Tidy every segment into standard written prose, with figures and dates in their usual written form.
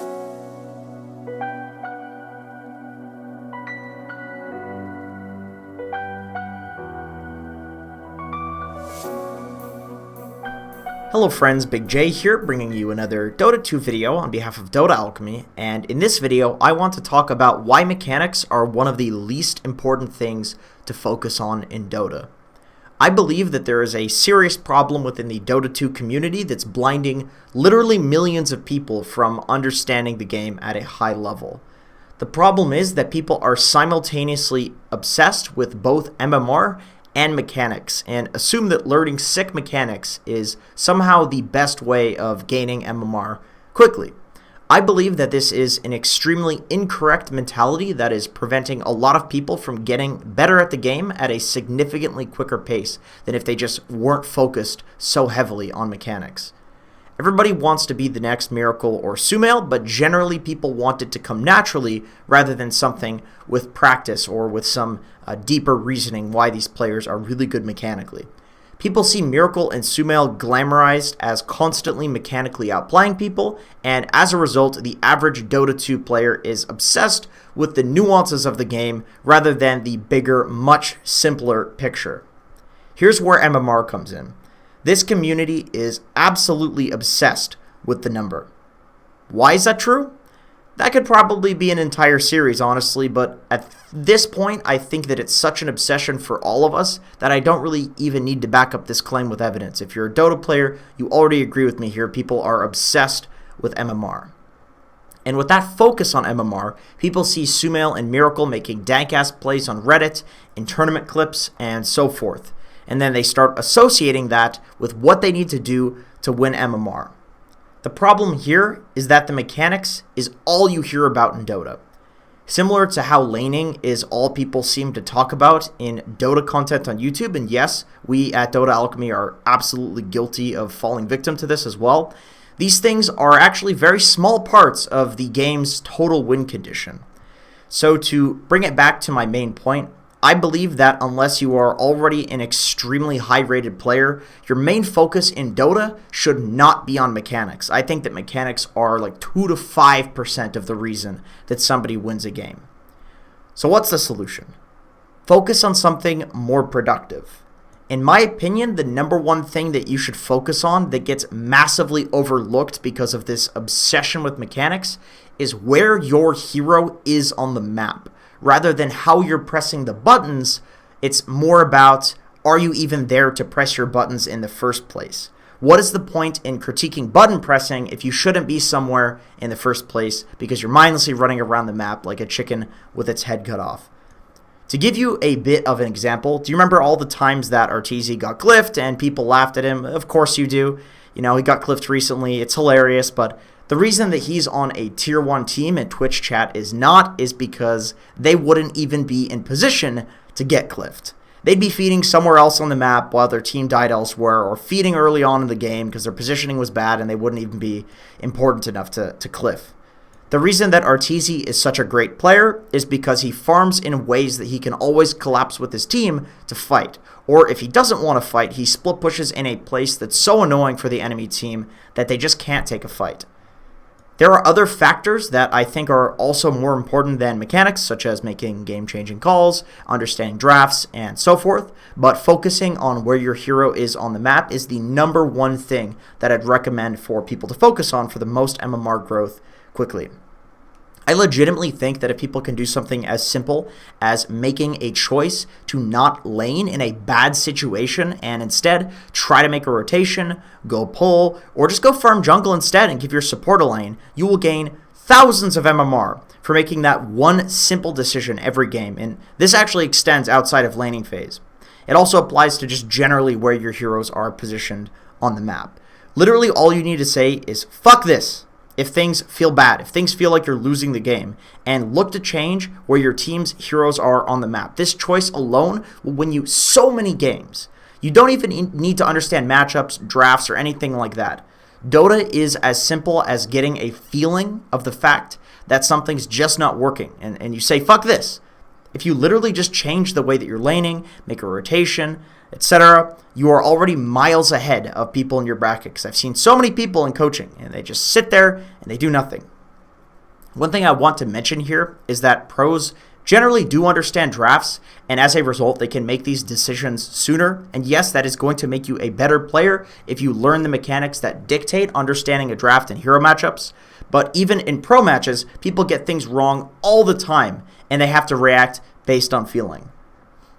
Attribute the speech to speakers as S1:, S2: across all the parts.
S1: Hello friends, Big J here, bringing you another Dota 2 video on behalf of Dota Alchemy, and in this video I want to talk about why mechanics are one of the least important things to focus on in Dota. I believe that there is a serious problem within the Dota 2 community that's blinding literally millions of people from understanding the game at a high level. The problem is that people are simultaneously obsessed with both MMR and mechanics, and assume that learning sick mechanics is somehow the best way of gaining MMR quickly. I believe that this is an extremely incorrect mentality that is preventing a lot of people from getting better at the game at a significantly quicker pace than if they just weren't focused so heavily on mechanics. Everybody wants to be the next Miracle or Sumail, but generally people want it to come naturally rather than something with practice or with some deeper reasoning why these players are really good mechanically. People see Miracle and Sumail glamorized as constantly mechanically outplaying people, and as a result, the average Dota 2 player is obsessed with the nuances of the game rather than the bigger, much simpler picture. Here's where MMR comes in. This community is absolutely obsessed with the number. Why is that true? That could probably be an entire series, honestly, but at this point, I think that it's such an obsession for all of us that I don't really even need to back up this claim with evidence. If you're a Dota player, you already agree with me here. People are obsessed with MMR. And with that focus on MMR, people see Sumail and Miracle making dank-ass plays on Reddit, in tournament clips, and so forth. And then they start associating that with what they need to do to win MMR. The problem here is that the mechanics is all you hear about in Dota. Similar to how laning is all people seem to talk about in Dota content on YouTube, and yes, we at Dota Alchemy are absolutely guilty of falling victim to this as well. These things are actually very small parts of the game's total win condition. So to bring it back to my main point, I believe that unless you are already an extremely high-rated player, your main focus in Dota should not be on mechanics. I think that mechanics are like 2 to 5% of the reason that somebody wins a game. So what's the solution? Focus on something more productive. In my opinion, the number one thing that you should focus on that gets massively overlooked because of this obsession with mechanics is where your hero is on the map. Rather than how you're pressing the buttons, it's more about, are you even there to press your buttons in the first place? What is the point in critiquing button pressing if you shouldn't be somewhere in the first place because you're mindlessly running around the map like a chicken with its head cut off? To give you a bit of an example, do you remember all the times that Arteezy got cliffed and people laughed at him? Of course you do. You know, he got cliffed recently. It's hilarious, but the reason that he's on a tier 1 team and Twitch chat is because they wouldn't even be in position to get cliffed. They'd be feeding somewhere else on the map while their team died elsewhere, or feeding early on in the game because their positioning was bad and they wouldn't even be important enough to cliff. The reason that Arteezy is such a great player is because he farms in ways that he can always collapse with his team to fight. Or if he doesn't want to fight, he split pushes in a place that's so annoying for the enemy team that they just can't take a fight. There are other factors that I think are also more important than mechanics, such as making game-changing calls, understanding drafts, and so forth, but focusing on where your hero is on the map is the number one thing that I'd recommend for people to focus on for the most MMR growth quickly. I legitimately think that if people can do something as simple as making a choice to not lane in a bad situation and instead try to make a rotation, go pull, or just go farm jungle instead and give your support a lane, you will gain thousands of MMR for making that one simple decision every game, and this actually extends outside of laning phase. It also applies to just generally where your heroes are positioned on the map. Literally all you need to say is, fuck this. If things feel bad, if things feel like you're losing the game, and look to change where your team's heroes are on the map. This choice alone will win you so many games. You don't even need to understand matchups, drafts, or anything like that. Dota is as simple as getting a feeling of the fact that something's just not working, and you say, fuck this. If you literally just change the way that you're laning, make a rotation, etc., you are already miles ahead of people in your bracket. Because I've seen so many people in coaching, and they just sit there and they do nothing. One thing I want to mention here is that pros generally do understand drafts, and as a result, they can make these decisions sooner. And yes, that is going to make you a better player if you learn the mechanics that dictate understanding a draft and hero matchups. But even in pro matches, people get things wrong all the time, and they have to react based on feeling.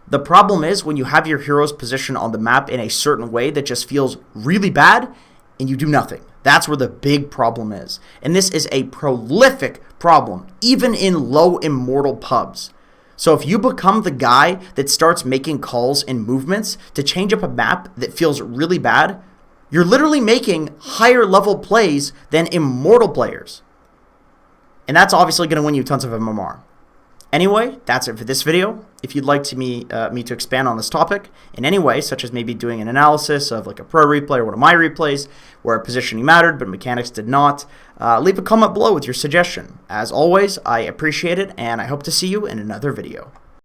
S1: The problem is when you have your heroes positioned on the map in a certain way that just feels really bad, and you do nothing. That's where the big problem is. And this is a prolific problem, even in low immortal pubs. So if you become the guy that starts making calls and movements to change up a map that feels really bad, you're literally making higher level plays than immortal players. And that's obviously going to win you tons of MMR. Anyway, that's it for this video. If you'd like me to expand on this topic in any way, such as maybe doing an analysis of like a pro replay or one of my replays where positioning mattered but mechanics did not, leave a comment below with your suggestion. As always, I appreciate it, and I hope to see you in another video.